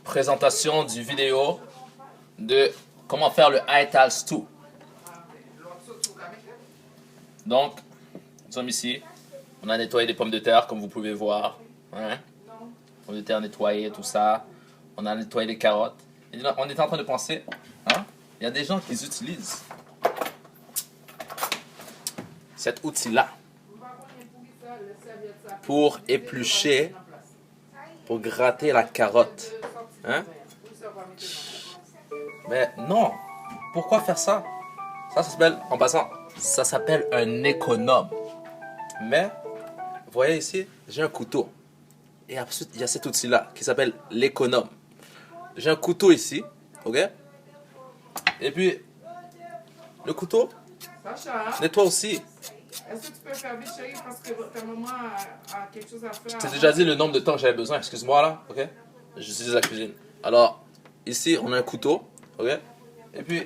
présentation du vidéo de comment faire le Aital Stew. Donc, nous sommes ici. On a nettoyé des pommes de terre, comme vous pouvez voir. Hein? Pommes de terre nettoyées, tout ça. On a nettoyé les carottes. Et là, on est en train de penser, hein? Il y a des gens qui utilisent cet outil-là pour éplucher, pour gratter la carotte. Hein? Mais non, pourquoi faire ça? Ça s'appelle, en passant, ça s'appelle un économe. Mais, vous voyez ici, j'ai un couteau. Et ensuite, il y a cet outil-là qui s'appelle l'économe. J'ai un couteau ici, ok? Et puis, le couteau nettoie aussi. Est-ce que tu peux faire vite, chérie, parce que ta maman a quelque chose à faire. Je t'ai déjà dit le nombre de temps que j'avais besoin, excuse-moi là, ok? J'utilise la cuisine. Alors, ici, on a un couteau, ok? Et puis,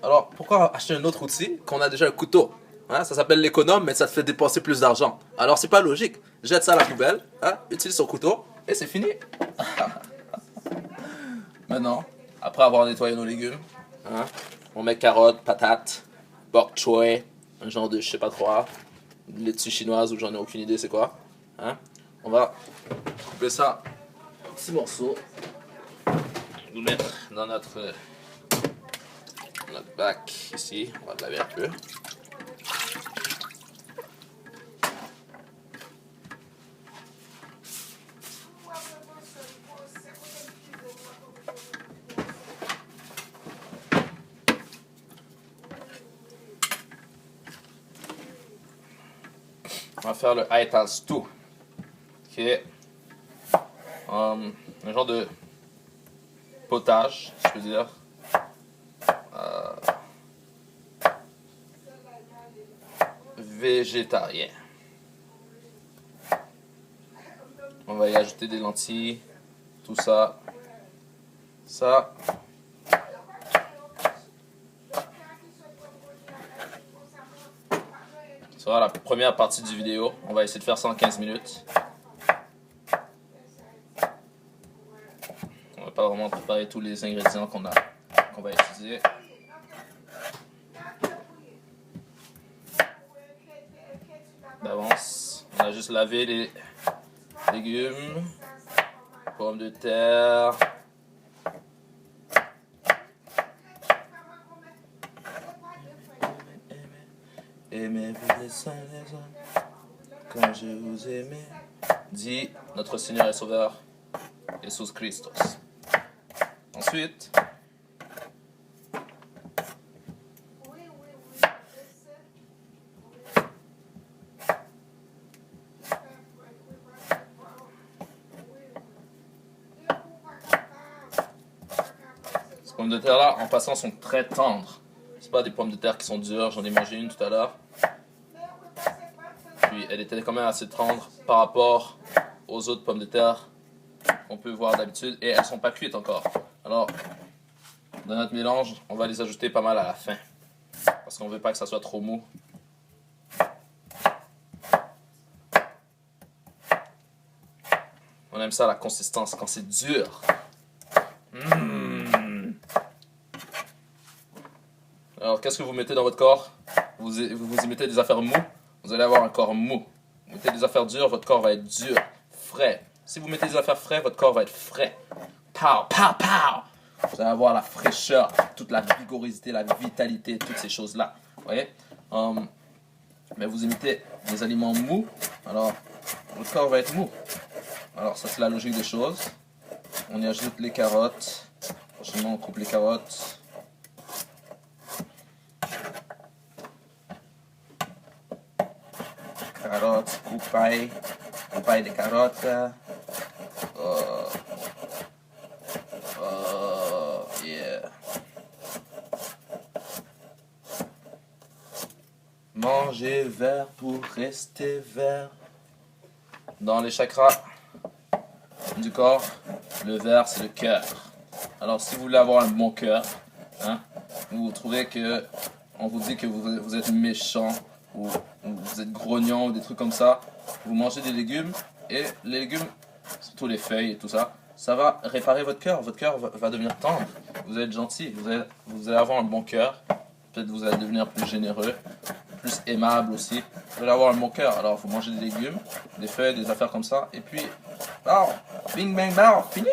alors, pourquoi acheter un autre outil quand on a déjà un couteau? Hein? Ça s'appelle l'économe, mais ça te fait dépenser plus d'argent. Alors, c'est pas logique. Jette ça à la poubelle, hein? Utilise ton couteau, et c'est fini. Maintenant, après avoir nettoyé nos légumes, hein, on met carottes, patates, bok choy, un genre de je sais pas quoi, laitue chinoise ou j'en ai aucune idée c'est quoi. Hein. On va couper ça en petits morceaux, nous mettre dans notre bac ici, on va le laver un peu. On va faire le Aital Stew, qui est un genre de potage, je peux dire. Végétarien. On va y ajouter des lentilles, tout ça. Ça. Ce sera la première partie du vidéo. On va essayer de faire ça en 15 minutes. On va pas vraiment préparer tous les ingrédients qu'on va utiliser. D'avance. On a juste lavé les légumes, pommes de terre. Aimez-vous les uns les autres, comme je vous aimais, dit notre Seigneur et Sauveur, Jésus Christus. Ensuite, ces pommes de terre là, en passant, sont très tendres. C'est pas des pommes de terre qui sont dures, j'en ai mangé une tout à l'heure. Puis elle était quand même assez tendre par rapport aux autres pommes de terre qu'on peut voir d'habitude et elles sont pas cuites encore. Alors, dans notre mélange, on va les ajouter pas mal à la fin parce qu'on veut pas que ça soit trop mou. On aime ça la consistance quand c'est dur. Alors, qu'est-ce que vous mettez dans votre corps? Vous y mettez des affaires mous, vous allez avoir un corps mou. Vous mettez des affaires dures, votre corps va être dur, frais. Si vous mettez des affaires frais, votre corps va être frais. Pow, pow, pow! Vous allez avoir la fraîcheur, toute la vigorosité, la vitalité, toutes ces choses-là. Vous voyez? Mais vous imitez des aliments mous, alors votre corps va être mou. Alors, ça, c'est la logique des choses. On y ajoute les carottes. Prochainement, on coupe les carottes. Carottes, coupaille de carottes. Yeah. Manger vert pour rester vert. Dans les chakras du corps, le vert c'est le cœur. Alors si vous voulez avoir un bon cœur, hein, vous trouvez que on vous dit que vous êtes méchant ou vous êtes grognon ou des trucs comme ça, vous mangez des légumes et les légumes, surtout les feuilles et tout ça, ça va réparer votre cœur. Votre cœur va devenir tendre. Vous allez être gentil. Vous allez avoir un bon cœur. Peut-être vous allez devenir plus généreux, plus aimable aussi. Vous allez avoir un bon cœur. Alors, vous mangez des légumes, des feuilles, des affaires comme ça. Et puis, bah, bing, bang, bah, fini.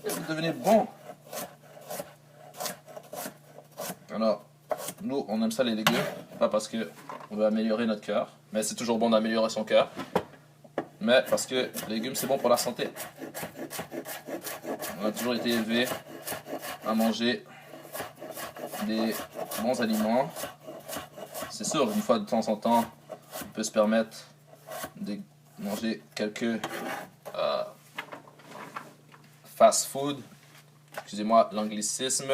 Et vous devenez bon. Alors, nous, on aime ça les légumes. Pas parce que on veut améliorer notre cœur. Mais c'est toujours bon d'améliorer son cœur. Mais parce que les légumes, c'est bon pour la santé. On a toujours été élevés à manger des bons aliments. C'est sûr, une fois de temps en temps, on peut se permettre de manger quelques fast-food. Excusez-moi l'anglicisme,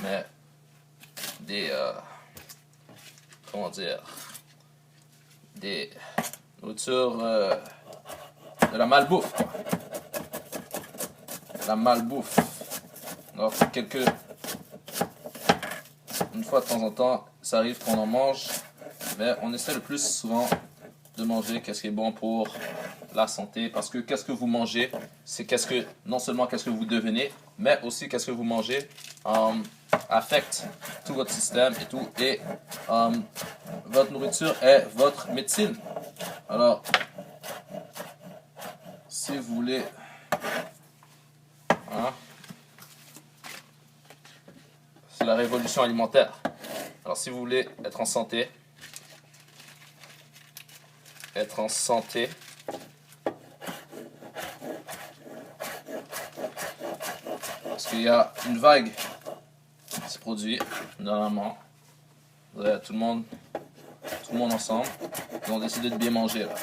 mais des comment dire, des nourritures de la malbouffe, quoi. La malbouffe. Alors une fois de temps en temps, ça arrive qu'on en mange, mais on essaie le plus souvent de manger qu'est-ce qui est bon pour la santé, parce que qu'est-ce que vous mangez, c'est non seulement qu'est-ce que vous devenez, mais aussi qu'est-ce que vous mangez affecte tout votre système et tout, et votre nourriture est votre médecine. Alors, si vous voulez, hein, c'est la révolution alimentaire. Alors, si vous voulez être en santé, parce qu'il y a une vague qui se produit normalement. Tout le monde ensemble, ils ont décidé de bien manger là.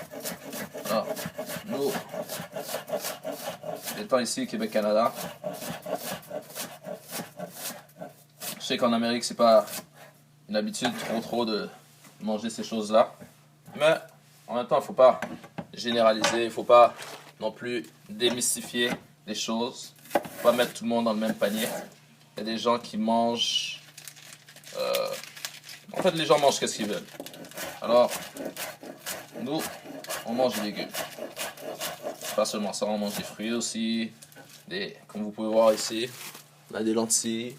Alors, nous, étant ici, Québec-Canada, je sais qu'en Amérique, c'est pas une habitude trop de manger ces choses-là. Mais en même temps, il ne faut pas généraliser, il ne faut pas non plus démystifier les choses. Il ne faut pas mettre tout le monde dans le même panier. Il y a des gens qui mangent... En fait, les gens mangent ce qu'ils veulent. Alors, nous, on mange des légumes. Pas seulement ça, on mange des fruits aussi. Comme vous pouvez voir ici, on a des lentilles.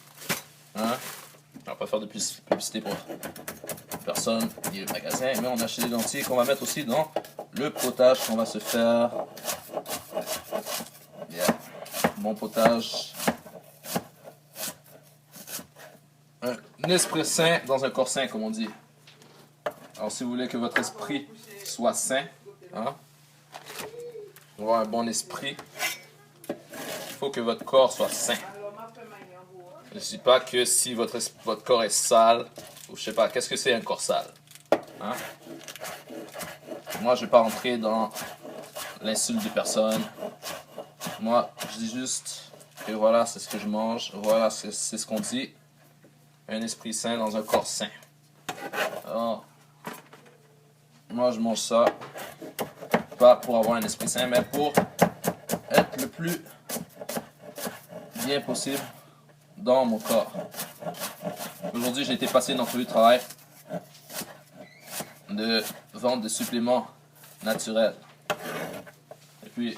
Hein? On va pas faire de publicité pour personne ni le magasin, mais on a acheté des lentilles qu'on va mettre aussi dans le potage qu'on va se faire. Yeah. Bon potage. Un esprit sain dans un corps sain, comme on dit. Alors, si vous voulez que votre esprit soit sain, hein, avoir un bon esprit, il faut que votre corps soit sain. Je ne dis pas que si votre corps est sale, ou je sais pas, qu'est-ce que c'est un corps sale? Hein? Moi, je ne vais pas rentrer dans l'insulte de personne. Moi, je dis juste que voilà, c'est ce que je mange, voilà, c'est ce qu'on dit. Un esprit sain dans un corps sain. Alors, moi, je mange ça, pas pour avoir un esprit sain, mais pour être le plus bien possible dans mon corps. Aujourd'hui, j'ai été passé une entrevue de travail de vente de suppléments naturels. Et puis,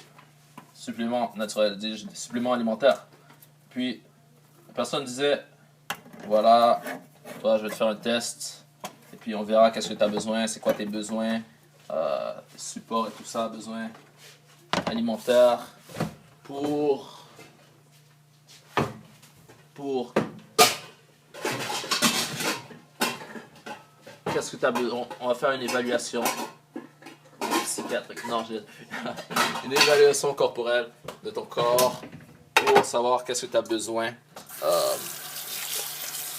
suppléments naturels, des suppléments alimentaires. Puis, la personne disait, voilà, toi, je vais te faire un test. Et puis, on verra qu'est-ce que tu as besoin, c'est quoi tes besoins, support et tout ça, besoins alimentaires pour qu'est-ce que tu as besoin. On va faire une évaluation psychiatrique. Non, une évaluation corporelle de ton corps pour savoir qu'est-ce que tu as besoin,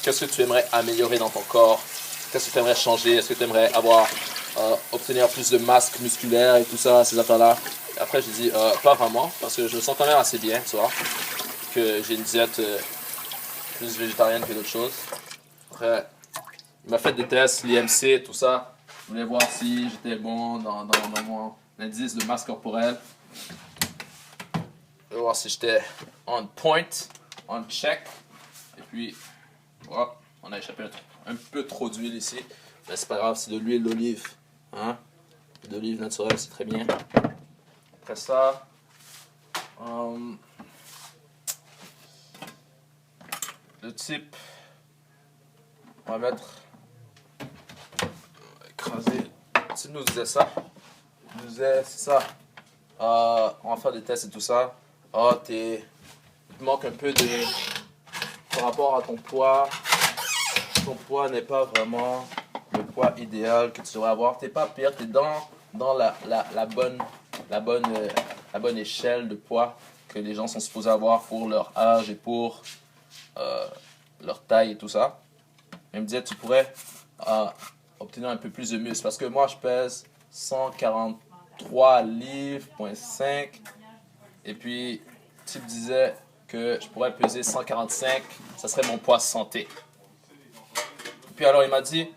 qu'est-ce que tu aimerais améliorer dans ton corps, qu'est-ce que tu aimerais changer, est-ce que tu aimerais obtenir plus de masse musculaire et tout ça, ces affaires-là. Après, j'ai dit pas vraiment, parce que je me sens quand même assez bien, tu vois, que j'ai une diète plus végétarienne que d'autres choses. Après, il m'a fait des tests, l'IMC, tout ça. Je voulais voir si j'étais bon dans mon indice de masse corporelle. Je voulais voir si j'étais on point, on check. Et puis, voilà, on a échappé un peu trop d'huile ici. Mais c'est pas grave, c'est de l'huile d'olive. Hein? L'huile d'olive naturelle, c'est très bien. Après ça, Le type, on va mettre, écraser. Le type nous disait ça. Il nous disait, c'est ça. On va faire des tests et tout ça. Il te manque un peu de. Par rapport à ton poids n'est pas vraiment le poids idéal que tu devrais avoir. T'es pas pire, t'es dans la bonne échelle de poids que les gens sont supposés avoir pour leur âge et pour leur taille et tout ça. Il me disait, tu pourrais obtenir un peu plus de muscle. Parce que moi, je pèse 143 livres, 5. Et puis, tu me disais que je pourrais peser 145. Ça serait mon poids santé. Et puis alors, il m'a dit,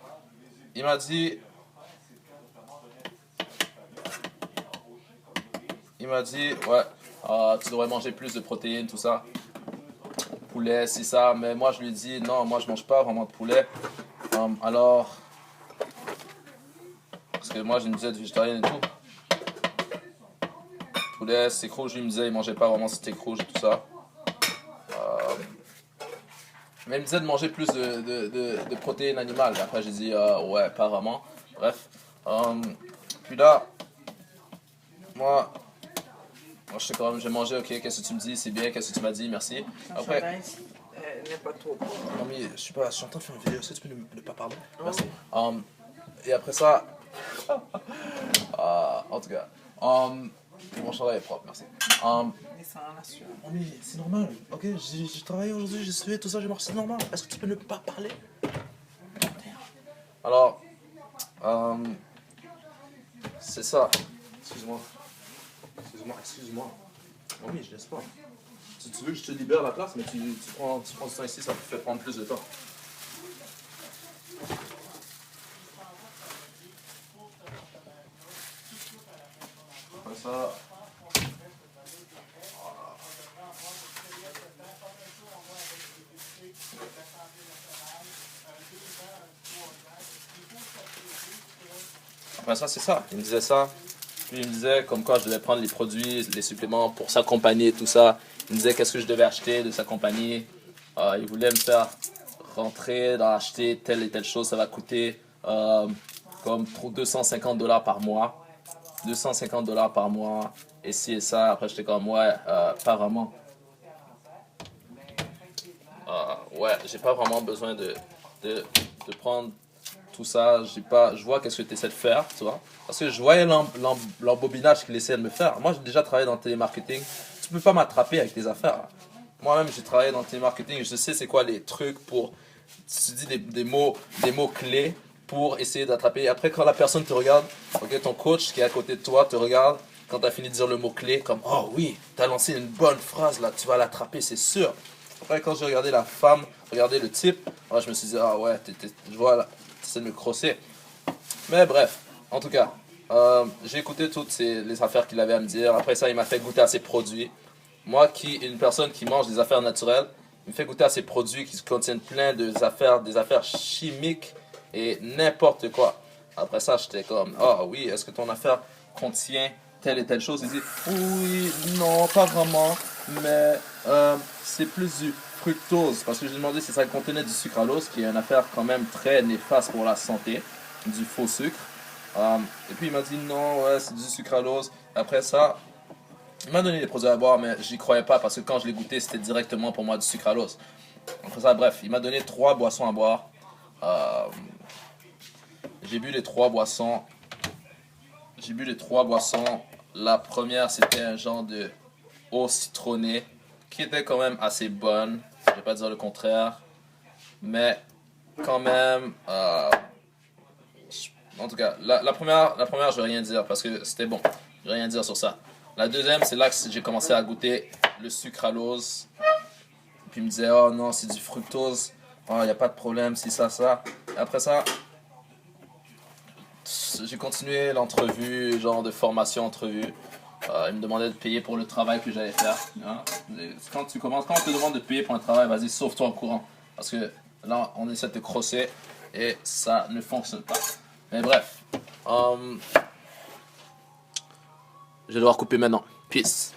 ouais, tu devrais manger plus de protéines, tout ça. Poulet, c'est ça. Mais moi, je lui ai dit, non, moi, je mange pas vraiment de poulet. Alors, parce que moi, j'ai une diète végétarienne et tout. Poulet, steak rouge, lui me disait, il mangeait pas vraiment steak rouge et tout ça. Mais il me disait de manger plus de protéines animales. Après, j'ai dit, ouais, pas vraiment. Bref. Puis là, moi, je sais quand même, j'ai mangé, ok, qu'est-ce que tu me dis, c'est bien, qu'est-ce que tu m'as dit, merci. Après, n'est pas trop. non mais je suis en train de faire une vidéo, est-ce que tu peux ne pas parler? Merci. Et après ça, en tout cas, mon chandail est propre, merci. Mais ça en assure. Oh mais c'est normal, ok, j'ai travaillé aujourd'hui, j'ai suivi tout ça, j'ai marché, c'est normal. Est-ce que tu peux ne pas parler? Alors, c'est ça. Excuse-moi. Oh oui, je laisse pas. Si tu veux que je te libère la place, mais tu prends du temps ici, ça te fait prendre plus de temps. Comme ça. Après ça, c'est ça. Il me disait ça. Puis il me disait comme quoi je devais prendre les produits, les suppléments pour sa compagnie et tout ça. Il me disait qu'est-ce que je devais acheter de sa compagnie. Il voulait me faire rentrer dans acheter telle et telle chose. Ça va coûter comme $250 par mois. $250 par mois. Et ci et ça. Après, j'étais comme, ouais, pas vraiment. Ouais, j'ai pas vraiment besoin de prendre tout ça. Je vois qu'est-ce que tu essaies de faire, tu vois. Parce que je voyais l'embobinage qu'il essayait de me faire. Moi, j'ai déjà travaillé dans le télémarketing. Tu peux pas m'attraper avec tes affaires. Moi-même, j'ai travaillé dans le télémarketing. Je sais c'est quoi les trucs pour... Tu dis des mots clés pour essayer d'attraper. Après, quand la personne te regarde, ok, ton coach qui est à côté de toi te regarde, quand tu as fini de dire le mot-clé, comme « Oh oui, tu as lancé une bonne phrase là, tu vas l'attraper, c'est sûr ». Après, quand j'ai regardé la femme, regardé le type, je me suis dit « Ah ouais, je vois là, tu essaies de me crosser ». Mais bref, en tout cas, j'ai écouté toutes les affaires qu'il avait à me dire. Après ça, il m'a fait goûter à ses produits. Moi, une personne qui mange des affaires naturelles, il me fait goûter à ces produits qui contiennent plein des affaires chimiques et n'importe quoi. Après ça, j'étais comme, ah oui, est-ce que ton affaire contient telle et telle chose? Il dit, oui, non, pas vraiment, mais c'est plus du fructose. Parce que j'ai demandé si ça contenait du sucralose, qui est une affaire quand même très néfaste pour la santé, du faux sucre. Et puis il m'a dit, non, ouais, c'est du sucralose. Après ça, il m'a donné des produits à boire, mais j'y croyais pas parce que quand je l'ai goûté, c'était directement pour moi du sucralose. Après ça, bref, il m'a donné 3 boissons à boire. J'ai bu les 3 boissons. La première, c'était un genre de eau citronnée qui était quand même assez bonne. Je vais pas dire le contraire. Mais quand même... en tout cas, la première, je vais rien dire parce que c'était bon. Je vais rien dire sur ça. La deuxième, c'est là que j'ai commencé à goûter le sucralose. Puis il me disait, oh non, c'est du fructose. Oh, il n'y a pas de problème, c'est ça, ça. Et après ça, j'ai continué l'entrevue, genre de formation entrevue. Il me demandait de payer pour le travail que j'allais faire. Hein. Quand on te demande de payer pour un travail, vas-y, sauve-toi en courant. Parce que là, on essaie de te crosser et ça ne fonctionne pas. Mais bref. Je vais devoir couper maintenant. Peace.